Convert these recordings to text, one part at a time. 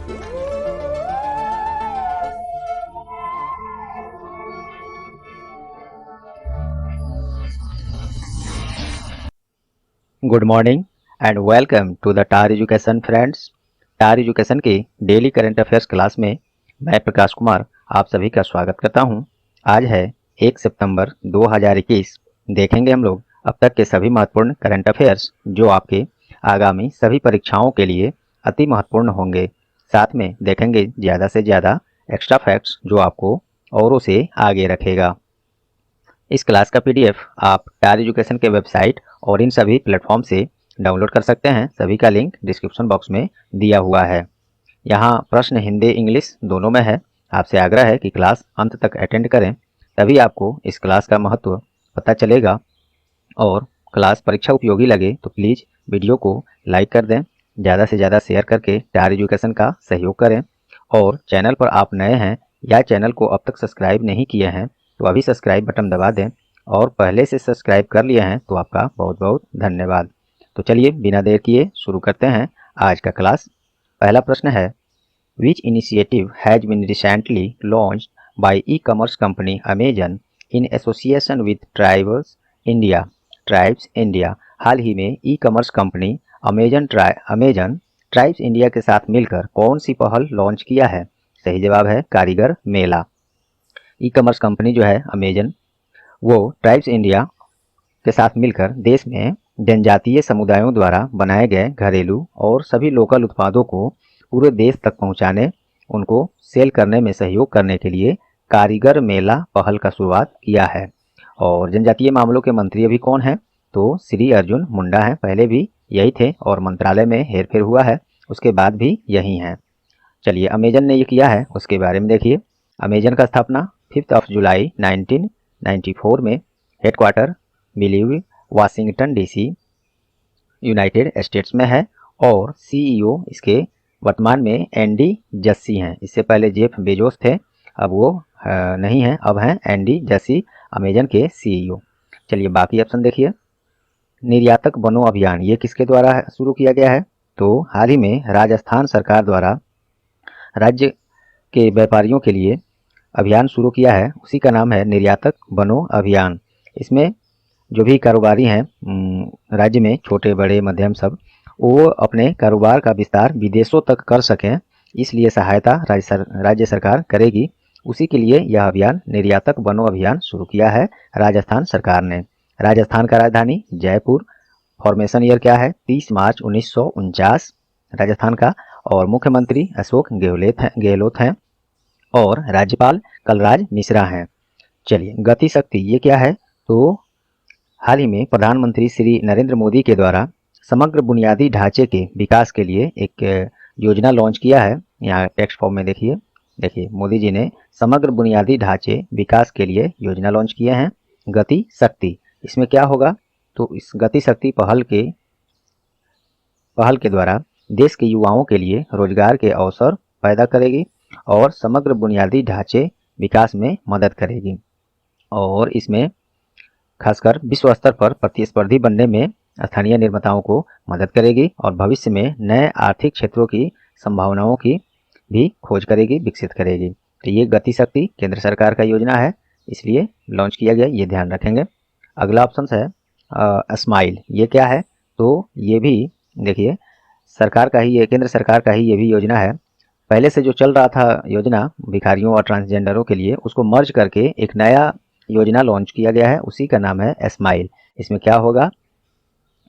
Good morning and welcome to the Tar education friends. Tar education की daily current affairs class में मैं प्रकाश कुमार आप सभी का स्वागत करता हूं। आज है 1 सितंबर 2021। देखेंगे हम लोग अब तक के सभी महत्वपूर्ण करंट अफेयर्स जो आपके आगामी सभी परीक्षाओं के लिए अति महत्वपूर्ण होंगे। साथ में देखेंगे ज़्यादा से ज़्यादा एक्स्ट्रा फैक्ट्स जो आपको औरों से आगे रखेगा। इस क्लास का पीडीएफ आप टार एजुकेशन के वेबसाइट और इन सभी प्लेटफॉर्म से डाउनलोड कर सकते हैं। सभी का लिंक डिस्क्रिप्शन बॉक्स में दिया हुआ है। यहाँ प्रश्न हिंदी इंग्लिश दोनों में है। आपसे आग्रह है कि क्लास अंत तक अटेंड करें, तभी आपको इस क्लास का महत्व पता चलेगा। और क्लास परीक्षा उपयोगी लगे तो प्लीज़ वीडियो को लाइक कर दें, ज़्यादा से ज़्यादा शेयर करके टार एजुकेशन का सहयोग करें। और चैनल पर आप नए हैं या चैनल को अब तक सब्सक्राइब नहीं किए हैं तो अभी सब्सक्राइब बटन दबा दें, और पहले से सब्सक्राइब कर लिए हैं तो आपका बहुत बहुत धन्यवाद। तो चलिए बिना देर किए शुरू करते हैं आज का क्लास। पहला प्रश्न है, which initiative has been recently launched by e commerce company Amazon in association with tribes India. हाल ही में e commerce company Amazon tribes India के साथ मिलकर कौन सी पहल लॉन्च किया है? सही जवाब है कारीगर मेला। ई कॉमर्स कंपनी जो है अमेजन, वो ट्राइब्स इंडिया के साथ मिलकर देश में जनजातीय समुदायों द्वारा बनाए गए घरेलू और सभी लोकल उत्पादों को पूरे देश तक पहुंचाने, उनको सेल करने में सहयोग करने के लिए कारीगर मेला पहल का शुरुआत किया है। और जनजातीय मामलों के मंत्री अभी कौन है? तो श्री अर्जुन मुंडा हैं। पहले भी यही थे और मंत्रालय में हेरफेर हुआ है, उसके बाद भी यही हैं। चलिए, अमेजन ने ये किया है उसके बारे में देखिए। अमेजन का स्थापना 5 जुलाई 1994 में हेडक्वार्टर मिलीवी वाशिंगटन डीसी यूनाइटेड स्टेट्स में है। और सीईओ इसके वर्तमान में एंडी जस्सी हैं। इससे पहले जेफ बेजोस थे, अब वो नहीं हैं, अब हैं एंडी जस्सी अमेजन के सीईओ। चलिए बाकी ऑप्शन देखिए। निर्यातक बनो अभियान, ये किसके द्वारा शुरू किया गया है? तो हाल ही में राजस्थान सरकार द्वारा राज्य के व्यापारियों के लिए अभियान शुरू किया है, उसी का नाम है निर्यातक बनो अभियान। इसमें जो भी कारोबारी हैं राज्य में, छोटे बड़े मध्यम सब, वो अपने कारोबार का विस्तार विदेशों तक कर सकें, इसलिए सहायता राज्य सरकार करेगी। उसी के लिए यह अभियान निर्यातक बनो अभियान शुरू किया है राजस्थान सरकार ने। राजस्थान का राजधानी जयपुर। फॉर्मेशन ईयर क्या है? 30 मार्च 1949 राजस्थान का। और मुख्यमंत्री अशोक गहलोत हैं और राज्यपाल कलराज मिश्रा हैं। चलिए, गति शक्ति ये क्या है? तो हाल ही में प्रधानमंत्री श्री नरेंद्र मोदी के द्वारा समग्र बुनियादी ढांचे के विकास के लिए एक योजना लॉन्च किया है। यहाँ टेक्स्ट फॉर्म में देखिए मोदी जी ने समग्र बुनियादी ढांचे विकास के लिए योजना लॉन्च किए हैं, गति शक्ति। इसमें क्या होगा? तो इस गति शक्ति पहल के द्वारा देश के युवाओं के लिए रोजगार के अवसर पैदा करेगी और समग्र बुनियादी ढांचे विकास में मदद करेगी। और इसमें खासकर विश्व स्तर पर प्रतिस्पर्धी बनने में स्थानीय निर्माताओं को मदद करेगी और भविष्य में नए आर्थिक क्षेत्रों की संभावनाओं की भी खोज करेगी, विकसित करेगी। तो ये गति शक्ति केंद्र सरकार का योजना है, इसलिए लॉन्च किया गया, ये ध्यान रखेंगे। अगला ऑप्शन है स्माइल। ये क्या है? तो ये भी देखिए सरकार का ही, ये केंद्र सरकार का ही ये भी योजना है। पहले से जो चल रहा था योजना भिखारियों और ट्रांसजेंडरों के लिए, उसको मर्ज करके एक नया योजना लॉन्च किया गया है, उसी का नाम है स्माइल। इसमें क्या होगा?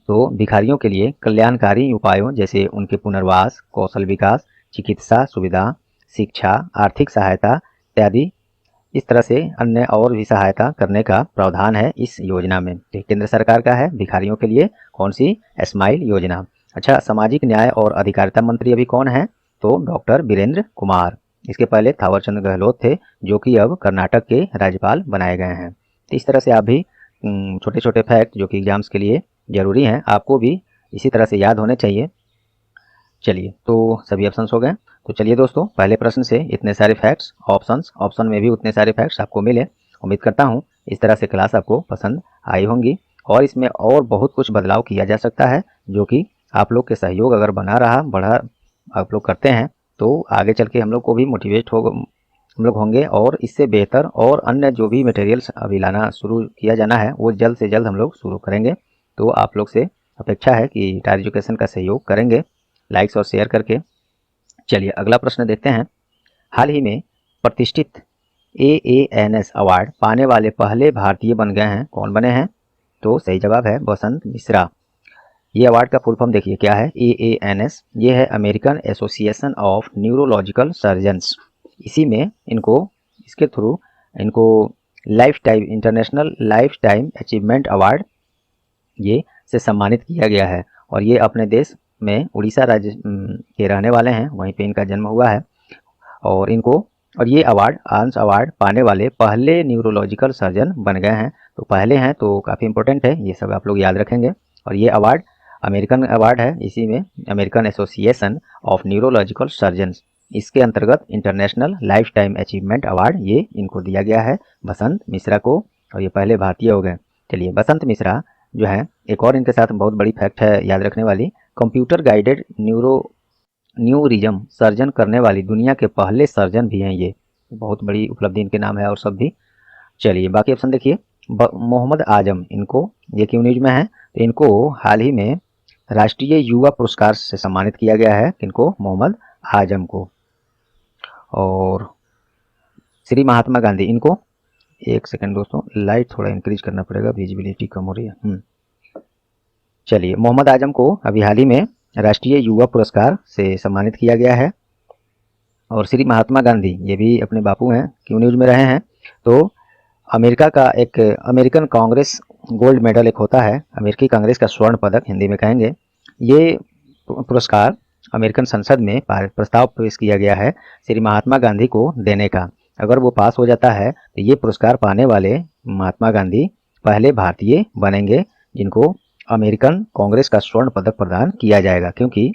तो भिखारियों के लिए कल्याणकारी उपायों जैसे उनके पुनर्वास, कौशल विकास, चिकित्सा सुविधा, शिक्षा, आर्थिक सहायता इत्यादि, इस तरह से अन्य और भी सहायता करने का प्रावधान है इस योजना में। तो केंद्र सरकार का है भिखारियों के लिए कौन सी? स्माइल योजना। अच्छा, सामाजिक न्याय और अधिकारिता मंत्री अभी कौन है? तो डॉक्टर वीरेंद्र कुमार। इसके पहले थावरचंद गहलोत थे, जो कि अब कर्नाटक के राज्यपाल बनाए गए हैं। तो इस तरह से आप भी छोटे छोटे फैक्ट जो कि एग्जाम्स के लिए ज़रूरी हैं, आपको भी इसी तरह से याद होने चाहिए। चलिए, तो सभी ऑप्शंस हो गए। तो चलिए दोस्तों, पहले प्रश्न से इतने सारे फैक्ट्स, ऑप्शन में भी उतने सारे फैक्ट्स आपको मिले। उम्मीद करता हूँ इस तरह से क्लास आपको पसंद आई होंगी और इसमें और बहुत कुछ बदलाव किया जा सकता है, जो कि आप लोग के सहयोग अगर बढ़ा आप लोग करते हैं तो आगे चल के हम लोग को भी मोटिवेट हो हम लोग होंगे और इससे बेहतर और अन्य जो भी मटेरियल्स अभी लाना शुरू किया जाना है वो जल्द से जल्द हम लोग शुरू करेंगे। तो आप लोग से अपेक्षा है कि टायर एजुकेशन का सहयोग करेंगे लाइक्स और शेयर करके। चलिए अगला प्रश्न देखते हैं। हाल ही में प्रतिष्ठित AANS अवार्ड पाने वाले पहले भारतीय बन गए हैं, कौन बने हैं? तो सही जवाब है बसंत मिश्रा। ये अवार्ड का फुल फॉर्म देखिए क्या है, AANS। ये है American association of neurological surgeons. इसी में इनको इसके थ्रू इनको life time international life time achievement award ये से सम्मानित किया गया है। और ये अपने देश में उड़ीसा राज्य के रहने वाले हैं, वहीं पे इनका जन्म हुआ है। और ये अवार्ड आंस अवार्ड पाने वाले पहले न्यूरोलॉजिकल सर्जन बन गए हैं। तो पहले हैं तो काफ़ी इंपॉर्टेंट है, ये सब आप लोग याद रखेंगे। और ये अवार्ड अमेरिकन अवार्ड है, इसी में American association of neurological surgeons, इसके अंतर्गत international life time achievement award ये इनको दिया गया है बसंत मिश्रा को, और ये पहले भारतीय हो गए। चलिए बसंत मिश्रा जो है, एक और इनके साथ बहुत बड़ी फैक्ट है याद रखने वाली, कंप्यूटर गाइडेड न्यूरिज्म सर्जन करने वाली दुनिया के पहले सर्जन भी हैं। ये बहुत बड़ी उपलब्धि इनके नाम है और सब भी। चलिए बाकी ऑप्शन देखिए। मोहम्मद आजम, इनको ये क्यों न्यूज में है, तो इनको हाल ही में राष्ट्रीय युवा पुरस्कार से सम्मानित किया गया है, किनको? मोहम्मद आजम को। और श्री महात्मा गांधी, इनको एक सेकंड दोस्तों, लाइट थोड़ा इंक्रीज करना पड़ेगा, विजिबिलिटी कम हो रही है। चलिए मोहम्मद आजम को अभी हाल ही में राष्ट्रीय युवा पुरस्कार से सम्मानित किया गया है। और श्री महात्मा गांधी ये भी अपने बापू हैं, क्यों न्यूज में रहे हैं, तो अमेरिका का एक अमेरिकन कांग्रेस गोल्ड मेडल एक होता है, अमेरिकी कांग्रेस का स्वर्ण पदक हिंदी में कहेंगे, ये पुरस्कार अमेरिकन संसद में प्रस्ताव पेश किया गया है श्री महात्मा गांधी को देने का। अगर वो पास हो जाता है तो ये पुरस्कार पाने वाले महात्मा गांधी पहले भारतीय बनेंगे जिनको अमेरिकन कांग्रेस का स्वर्ण पदक प्रदान किया जाएगा, क्योंकि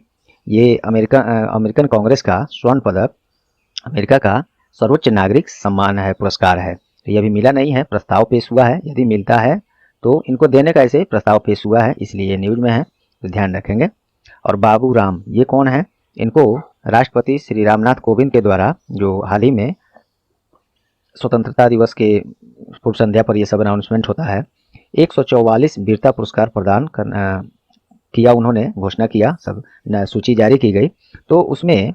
ये अमेरिकन कांग्रेस का स्वर्ण पदक अमेरिका का सर्वोच्च नागरिक सम्मान है, पुरस्कार है। तो ये अभी मिला नहीं है, प्रस्ताव पेश हुआ है, यदि मिलता है तो इनको देने का ऐसे प्रस्ताव पेश हुआ है, इसलिए ये न्यूज में है, तो ध्यान रखेंगे। और बाबू राम ये कौन है, इनको राष्ट्रपति श्री रामनाथ कोविंद के द्वारा जो हाल ही में स्वतंत्रता दिवस के पूर्व संध्या पर यह सब अनाउंसमेंट होता है, 144 वीरता पुरस्कार प्रदान किया, उन्होंने घोषणा किया, सब सूची जारी की गई। तो उसमें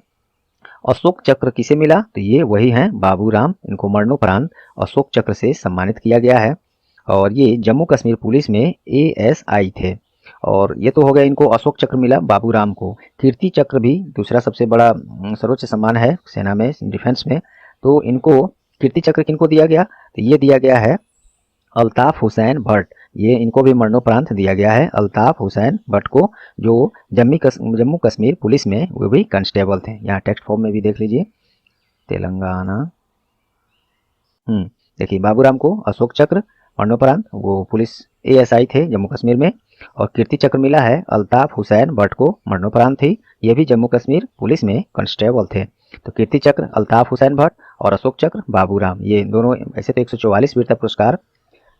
अशोक चक्र किसे मिला, तो ये वही हैं बाबू राम, इनको मरणोपरांत अशोक चक्र से सम्मानित किया गया है। और ये जम्मू कश्मीर पुलिस में ASI थे। और ये तो हो गया, इनको अशोक चक्र मिला बाबू राम को। कीर्ति चक्र भी दूसरा सबसे बड़ा सर्वोच्च सम्मान है सेना में, डिफेंस में। तो इनको कीर्ति चक्र किनको दिया गया, तो ये दिया गया है अल्ताफ हुसैन भट्ट, ये इनको भी मरणोपरांत दिया गया है अल्ताफ हुसैन भट्ट को, जो जम्मू कश्मीर पुलिस में वो भी कांस्टेबल थे। यहाँ टेक्स्ट फॉर्म में भी देख लीजिए, तेलंगाना। देखिए बाबूराम को अशोक चक्र मरणोपरांत, वो पुलिस ASI थे जम्मू कश्मीर में। और कीर्ति चक्र मिला है अल्ताफ हुसैन भट्ट को, मरणोपरांत थी, ये भी जम्मू कश्मीर पुलिस में कांस्टेबल थे। तो कीर्ति चक्र अल्ताफ हुसैन भट्ट और अशोक चक्र बाबूराम, ये दोनों। ऐसे तो 144 वीरता पुरस्कार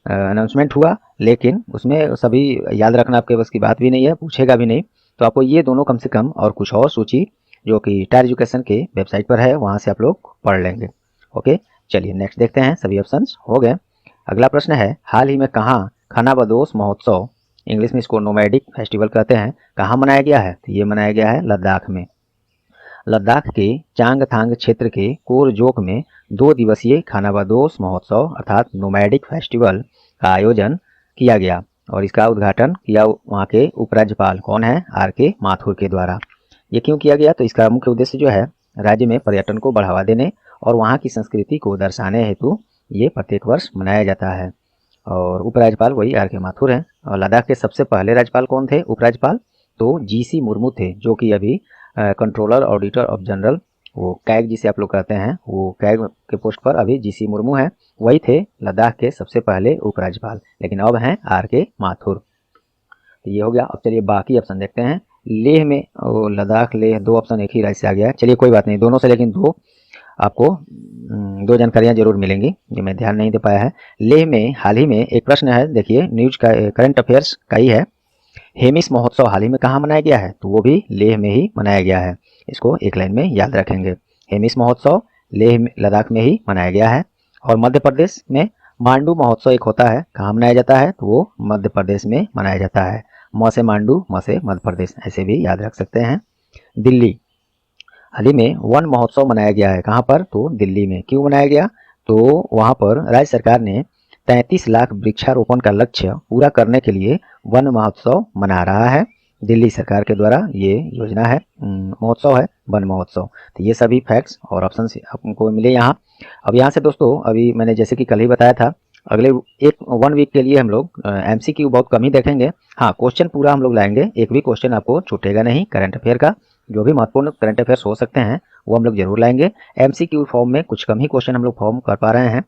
अनाउंसमेंट हुआ, लेकिन उसमें सभी याद रखना आपके बस की बात भी नहीं है, पूछेगा भी नहीं। तो आपको ये दोनों कम से कम और कुछ और सूची जो कि टायर एजुकेशन के वेबसाइट पर है, वहाँ से आप लोग पढ़ लेंगे। ओके चलिए नेक्स्ट देखते हैं, सभी ऑप्शंस हो गए। अगला प्रश्न है, हाल ही में कहाँ खानाबदोश महोत्सव, इंग्लिश में इसको नोमैडिक फेस्टिवल कहते हैं, कहाँ मनाया गया है, तो ये मनाया गया है लद्दाख में। लद्दाख के चांगथांग क्षेत्र के कोरजोक में 2 दिवसीय खानाबदोश महोत्सव अर्थात नोमैडिक फेस्टिवल का आयोजन किया गया और इसका उद्घाटन किया वहाँ के उपराज्यपाल कौन है, RK माथुर के द्वारा। ये क्यों किया गया, तो इसका मुख्य उद्देश्य जो है राज्य में पर्यटन को बढ़ावा देने और वहाँ की संस्कृति को दर्शाने हेतु ये प्रत्येक वर्ष मनाया जाता है। और उपराज्यपाल वही RK माथुर हैं। और लद्दाख के सबसे पहले राज्यपाल कौन थे, उपराज्यपाल, तो GC मुर्मू थे, जो कि अभी कंट्रोलर ऑडिटर ऑफ जनरल, वो कैग जिसे आप लोग कहते हैं, वो कैग के पोस्ट पर अभी GC मुर्मू हैं, वही थे लद्दाख के सबसे पहले उपराज्यपाल, लेकिन अब हैं RK माथुर। तो ये हो गया। अब चलिए बाकी ऑप्शन देखते हैं। लेह में, लद्दाख लेह 2 ऑप्शन एक ही राज्य से आ गया, चलिए कोई बात नहीं, दोनों से लेकिन दो आपको 2 जानकारियाँ जरूर मिलेंगी, ये मैं ध्यान नहीं दे पाया है। लेह में हाल ही में एक प्रश्न है, देखिए न्यूज का करंट अफेयर्स का ही है हेमिस महोत्सव हाल ही में कहाँ मनाया गया है? तो वो भी लेह में ही मनाया गया है। इसको एक लाइन में याद रखेंगे। हेमिस महोत्सव लेह लद्दाख में ही मनाया गया है। और मध्य प्रदेश में मांडू महोत्सव एक होता है, कहाँ मनाया जाता है? तो वो मध्य प्रदेश में मनाया जाता है। म से मांडू, म से मध्य प्रदेश, ऐसे भी याद रख सकते हैं। दिल्ली हाल ही में वन महोत्सव मनाया गया है, कहाँ पर? तो दिल्ली में। क्यों मनाया गया? तो वहाँ पर राज्य सरकार ने 33 लाख वृक्षारोपण का लक्ष्य पूरा करने के लिए वन महोत्सव मना रहा है। दिल्ली सरकार के द्वारा ये योजना है, महोत्सव है, वन महोत्सव। तो ये सभी फैक्ट्स और ऑप्शन आपको मिले यहाँ। अब यहाँ से दोस्तों, अभी मैंने जैसे कि कल ही बताया था, अगले एक 1 वीक के लिए हम लोग MCQ बहुत कम ही देखेंगे। हाँ, क्वेश्चन पूरा हम लोग लाएंगे, एक भी क्वेश्चन आपको छूटेगा नहीं। करंट अफेयर का जो भी महत्वपूर्ण करंट अफेयर्स हो सकते हैं वो हम लोग जरूर लाएंगे। MCQ फॉर्म में कुछ कम ही क्वेश्चन हम लोग फॉर्म कर पा रहे हैं।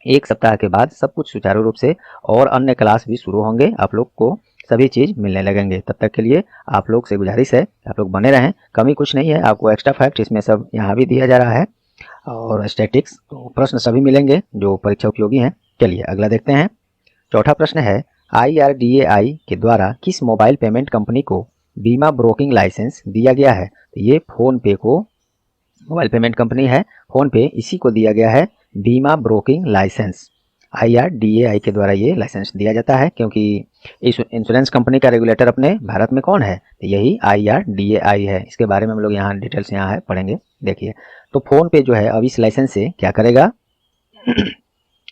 एक सप्ताह के बाद सब कुछ सुचारू रूप से और अन्य क्लास भी शुरू होंगे, आप लोग को सभी चीज़ मिलने लगेंगे। तब तक के लिए आप लोग से गुजारिश है, आप लोग बने रहें। कमी कुछ नहीं है, आपको एक्स्ट्रा फैक्ट इसमें सब यहाँ भी दिया जा रहा है और स्टैटिक्स, तो प्रश्न सभी मिलेंगे जो परीक्षा उपयोगी हैं। चलिए अगला देखते हैं। चौथा प्रश्न है, IRDAI के द्वारा किस मोबाइल पेमेंट कंपनी को बीमा ब्रोकिंग लाइसेंस दिया गया है? तो ये फोन पे को, मोबाइल पेमेंट कंपनी है फोन पे, इसी को दिया गया है बीमा ब्रोकिंग लाइसेंस। IRDAI के द्वारा ये लाइसेंस दिया जाता है, क्योंकि इस इंश्योरेंस कंपनी का रेगुलेटर अपने भारत में कौन है? तो यही IRDAI है। इसके बारे में हम लोग यहाँ डिटेल्स यहाँ है पढ़ेंगे। देखिए, तो फोन पे जो है अब इस लाइसेंस से क्या करेगा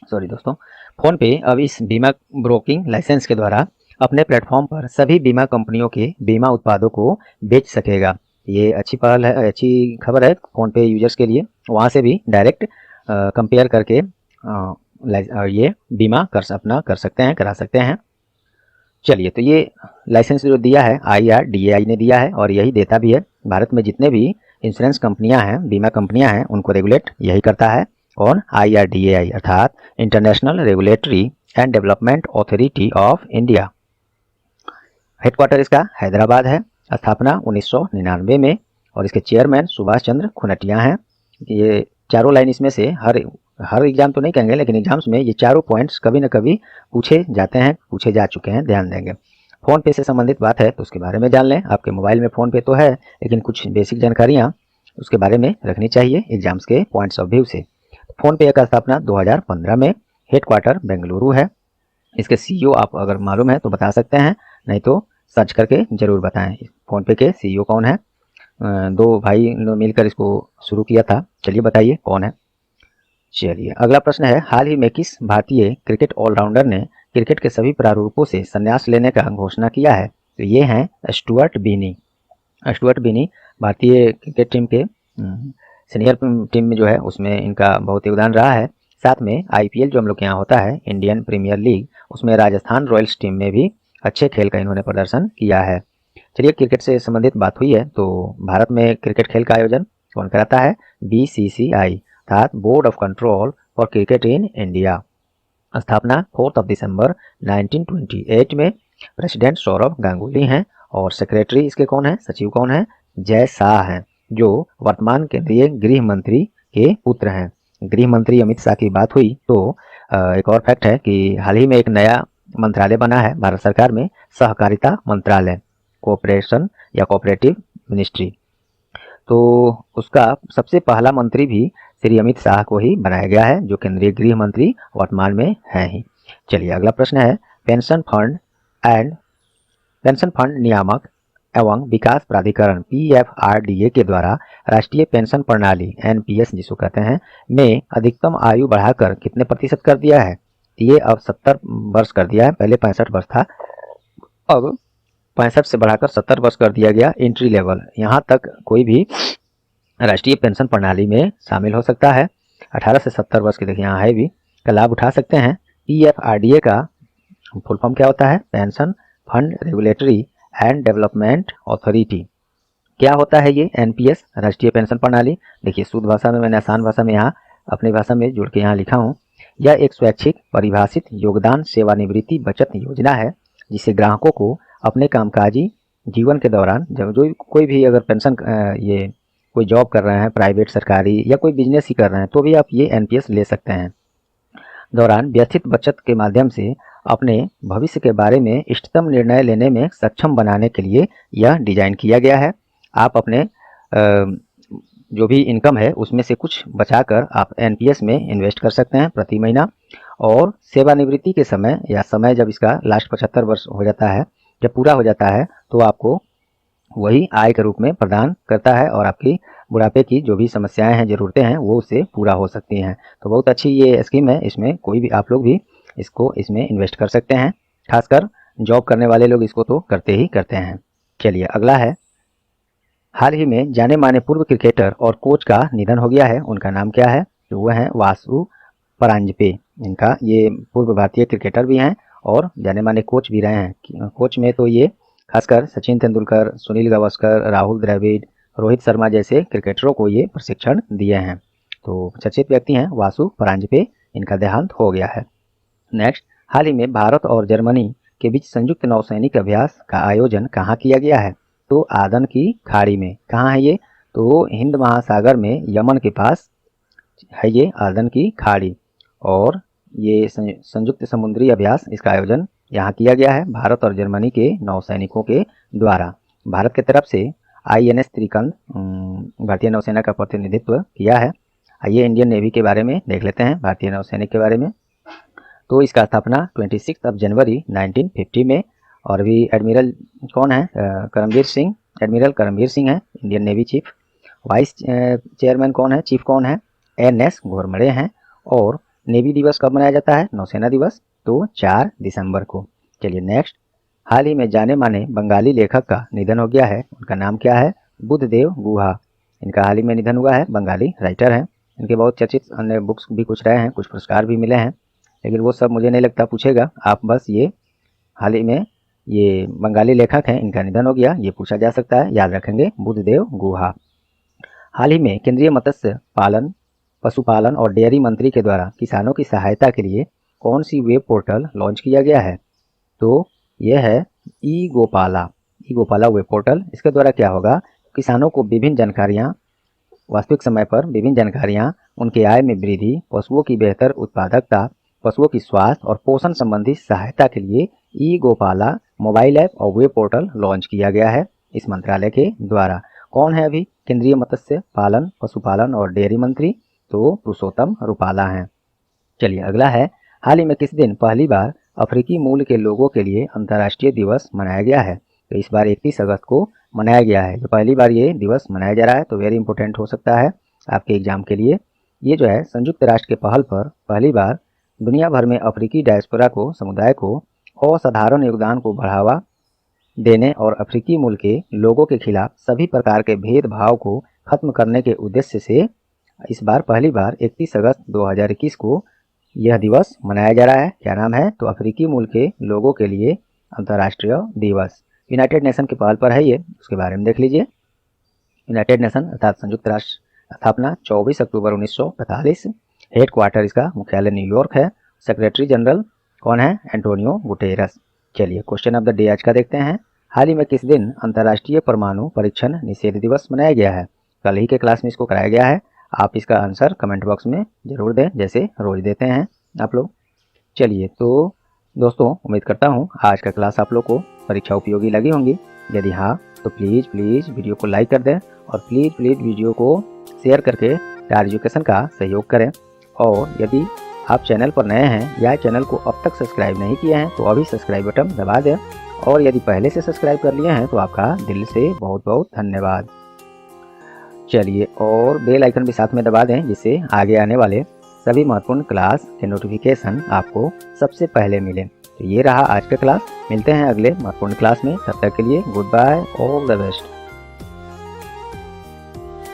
सॉरी दोस्तों, फोन पे अब इस बीमा ब्रोकिंग लाइसेंस के द्वारा अपने प्लेटफॉर्म पर सभी बीमा कंपनियों के बीमा उत्पादों को बेच सकेगा। ये अच्छी पहल है, अच्छी खबर है फोन पे यूजर्स के लिए। वहाँ से भी डायरेक्ट कंपेयर करके ये बीमा कर सकते हैं, करा सकते हैं। चलिए, तो ये लाइसेंस जो दिया है IRDAI ने दिया है और यही देता भी है। भारत में जितने भी इंश्योरेंस कंपनियां हैं, बीमा कंपनियां हैं, उनको रेगुलेट यही करता है। और IRDAI अर्थात international regulatory and development authority of India. Headquarter इसका हैदराबाद है। स्थापना 1999 में और इसके चेयरमैन सुभाष चंद्र खुनटिया हैं। ये चारों लाइन इसमें से हर एग्जाम तो नहीं कहेंगे, लेकिन एग्जाम्स में ये चारों पॉइंट्स कभी न कभी पूछे जाते हैं, पूछे जा चुके हैं, ध्यान देंगे। फ़ोन पे से संबंधित बात है तो उसके बारे में जान लें। आपके मोबाइल में फ़ोन पे तो है, लेकिन कुछ बेसिक जानकारियाँ उसके बारे में रखनी चाहिए एग्जाम्स के पॉइंट्स ऑफ व्यू से। फ़ोन पे का स्थापना 2015 में, हेडक्वार्टर बेंगलुरु है। इसके CEO आप अगर मालूम है तो बता सकते हैं, नहीं तो सर्च करके ज़रूर बताएं फ़ोन पे के CEO कौन है। दो भाई ने मिलकर इसको शुरू किया था। चलिए बताइए कौन है। चलिए अगला प्रश्न है, हाल ही में किस भारतीय क्रिकेट ऑलराउंडर ने क्रिकेट के सभी प्रारूपों से संन्यास लेने का घोषणा किया है? तो ये हैं स्टुअर्ट बिनी। स्टुअर्ट बिनी भारतीय क्रिकेट टीम के सीनियर टीम में जो है उसमें इनका बहुत योगदान रहा है। साथ में IPL जो हम लोग के यहाँ होता है, इंडियन प्रीमियर लीग, उसमें राजस्थान रॉयल्स टीम में भी अच्छे खेल का इन्होंने प्रदर्शन किया है। चलिए, क्रिकेट से संबंधित बात हुई है तो भारत में क्रिकेट खेल का आयोजन कौन कराता है? BCCI अर्थात board of control for cricket in India. स्थापना 4 दिसंबर 1928 में। प्रेसिडेंट सौरभ गांगुली हैं और सेक्रेटरी इसके कौन है, सचिव कौन है? जय शाह हैं, जो वर्तमान केंद्रीय गृह मंत्री के पुत्र हैं। गृह मंत्री अमित शाह की बात हुई तो एक और फैक्ट है कि हाल ही में एक नया मंत्रालय बना है भारत सरकार में, सहकारिता मंत्रालय, कोऑपरेशन या कोऑपरेटिव मिनिस्ट्री। तो उसका सबसे पहला मंत्री भी श्री अमित शाह को ही बनाया गया है, जो केंद्रीय गृह मंत्री वर्तमान में हैं ही। चलिए अगला प्रश्न है, पेंशन फंड नियामक एवं विकास प्राधिकरण PFRDA के द्वारा राष्ट्रीय पेंशन प्रणाली NPS जिसको कहते हैं में अधिकतम आयु बढ़ाकर कितने प्रतिशत कर दिया है? ये अब 70 वर्ष कर दिया है, पहले 65 वर्ष था, अब 65 से बढ़ाकर 70 वर्ष कर दिया गया एंट्री लेवल। यहाँ तक कोई भी राष्ट्रीय पेंशन प्रणाली में शामिल हो सकता है। 18 से 70 वर्ष के देखिए यहाँ है भी का लाभ उठा सकते हैं। PFRDA का फुल फॉर्म क्या होता है? Pension fund regulatory and development authority. क्या होता है ये NPS, राष्ट्रीय पेंशन प्रणाली? देखिए, शुद्ध भाषा में मैंने आसान भाषा में यहाँ अपनी भाषा में जुड़ के यहाँ लिखा हूँ। यह एक स्वैच्छिक परिभाषित योगदान सेवानिवृत्ति बचत योजना है, जिसे ग्राहकों को अपने कामकाजी जीवन के दौरान, जब जो कोई भी अगर पेंशन ये कोई जॉब कर रहे हैं, प्राइवेट, सरकारी या कोई बिजनेस ही कर रहे हैं, तो भी आप ये NPS ले सकते हैं। दौरान व्यथित बचत के माध्यम से अपने भविष्य के बारे में इष्टतम निर्णय लेने में सक्षम बनाने के लिए यह डिजाइन किया गया है। आप अपने जो भी इनकम है उसमें से कुछ बचाकर आप एनपीएस में इन्वेस्ट कर सकते हैं प्रति महीना, और सेवानिवृत्ति के समय या समय जब इसका लास्ट 75 वर्ष हो जाता है, जब पूरा हो जाता है, तो आपको वही आय के रूप में प्रदान करता है और आपकी बुढ़ापे की जो भी समस्याएं हैं, ज़रूरतें हैं, वो उससे पूरा हो सकती हैं। तो बहुत अच्छी ये स्कीम है, इसमें कोई भी आप लोग भी इसमें इन्वेस्ट कर सकते हैं। खासकर जॉब करने वाले लोग इसको तो करते ही करते हैं। चलिए अगला है, हाल ही में जाने माने पूर्व क्रिकेटर और कोच का निधन हो गया है। उनका नाम क्या है? तो वह है वासु परांजपे। इनका ये पूर्व भारतीय क्रिकेटर भी हैं और जाने माने कोच भी रहे हैं। कोच में तो ये खासकर सचिन तेंदुलकर, सुनील गावस्कर, राहुल द्रविड़, रोहित शर्मा जैसे क्रिकेटरों को ये प्रशिक्षण दिए हैं। तो चर्चित व्यक्ति हैं वासु परांजपे, इनका देहांत हो गया है। नेक्स्ट, हाल ही में भारत और जर्मनी के बीच संयुक्त नौसैनिक अभ्यास का आयोजन कहाँ किया गया है? तो आदन की खाड़ी में। कहाँ है ये? तो हिंद महासागर में, यमन के पास है ये आदन की खाड़ी, और ये संयुक्त समुद्री अभ्यास, इसका आयोजन यहाँ किया गया है भारत और जर्मनी के नौसैनिकों के द्वारा। भारत की तरफ से INS त्रिकंद भारतीय नौसेना का प्रतिनिधित्व किया है। आइए इंडियन नेवी के बारे में देख लेते हैं, भारतीय नौसैनिक के बारे में। तो इसका स्थापना 26 जनवरी 1950 में, और अभी एडमिरल कौन है? करमबीर सिंह, एडमिरल करमबीर सिंह है Indian navy chief. Vice chairman कौन है? चीफ कौन है? NS घोरमड़े हैं। और नेवी दिवस कब मनाया जाता है? नौसेना दिवस, तो 4 दिसंबर को। चलिए नेक्स्ट, हाल ही में जाने माने बंगाली लेखक का निधन हो गया है। उनका नाम क्या है? बुद्धदेव गुहा। इनका हाल ही में निधन हुआ है, बंगाली राइटर हैं। इनके बहुत चर्चित अन्य बुक्स भी कुछ रहे हैं, कुछ पुरस्कार भी मिले हैं, लेकिन वो सब मुझे नहीं लगता पूछेगा। आप बस ये हाल ही में ये बंगाली लेखक हैं, इनका निधन हो गया, ये पूछा जा सकता है, याद रखेंगे, बुद्धदेव गुहा। हाल ही में केंद्रीय मत्स्य पालन, पशुपालन और डेयरी मंत्री के द्वारा किसानों की सहायता के लिए कौन सी वेब पोर्टल लॉन्च किया गया है? तो यह है ई गोपाला वेब पोर्टल। इसके द्वारा क्या होगा? किसानों को विभिन्न जानकारियाँ, वास्तविक समय पर विभिन्न जानकारियाँ, उनके आय में वृद्धि, पशुओं की बेहतर उत्पादकता, पशुओं की स्वास्थ्य और पोषण संबंधी सहायता के लिए ई गोपाला मोबाइल ऐप और वेब पोर्टल लॉन्च किया गया है इस मंत्रालय के द्वारा। कौन है अभी केंद्रीय मत्स्य पालन, पशुपालन और डेयरी मंत्री? तो पुरुषोत्तम रुपाला हैं। चलिए अगला है, हाल ही में किस दिन पहली बार अफ्रीकी मूल के लोगों के लिए अंतर्राष्ट्रीय दिवस मनाया गया है? तो इस बार 31 अगस्त को मनाया गया है। जो पहली बार ये दिवस मनाया जा रहा है, तो वेरी इंपॉर्टेंट हो सकता है आपके एग्जाम के लिए। ये जो है संयुक्त राष्ट्र के पहल पर पहली बार दुनिया भर में अफ्रीकी डायस्पोरा को, समुदाय को असाधारण योगदान को बढ़ावा देने और अफ्रीकी मूल के लोगों के खिलाफ सभी प्रकार के भेदभाव को खत्म करने के उद्देश्य से इस बार पहली बार 31 अगस्त 2021 को यह दिवस मनाया जा रहा है। क्या नाम है? तो अफ्रीकी मूल के लोगों के लिए अंतर्राष्ट्रीय दिवस। यूनाइटेड नेशन के पहल पर है ये, उसके बारे में देख लीजिए। यूनाइटेड नेशन अर्थात संयुक्त राष्ट्र स्थापना 24 अक्टूबर 1945। हेड क्वार्टर इसका मुख्यालय न्यूयॉर्क है। सेक्रेटरी जनरल कौन है? Antonio Guterres. चलिए क्वेश्चन ऑफ द डे आज का देखते हैं। हाल ही में किस दिन अंतर्राष्ट्रीय परमाणु परीक्षण निषेध दिवस मनाया गया है? कल ही के क्लास में इसको कराया गया है। आप इसका आंसर कमेंट बॉक्स में जरूर दें, जैसे रोज देते हैं आप लोग। चलिए तो दोस्तों, उम्मीद करता हूँ आज का क्लास आप लोग को परीक्षा उपयोगी लगी होंगी। यदि हाँ, तो प्लीज़ वीडियो को लाइक कर दें और प्लीज़ वीडियो को शेयर करके स्टार एजुकेशन का सहयोग करें। और यदि आप चैनल पर नए हैं या चैनल को अब तक सब्सक्राइब नहीं किए हैं, तो अभी सब्सक्राइब बटन दबा दें। और यदि पहले से सब्सक्राइब कर लिए हैं, तो आपका दिल से बहुत बहुत धन्यवाद। चलिए, और बेल आइकन भी साथ में दबा दें, जिससे आगे आने वाले सभी महत्वपूर्ण क्लास के नोटिफिकेशन आपको सबसे पहले मिले। तो ये रहा आज का क्लास। मिलते हैं अगले महत्वपूर्ण क्लास में। तब तक के लिए goodbye, all the best.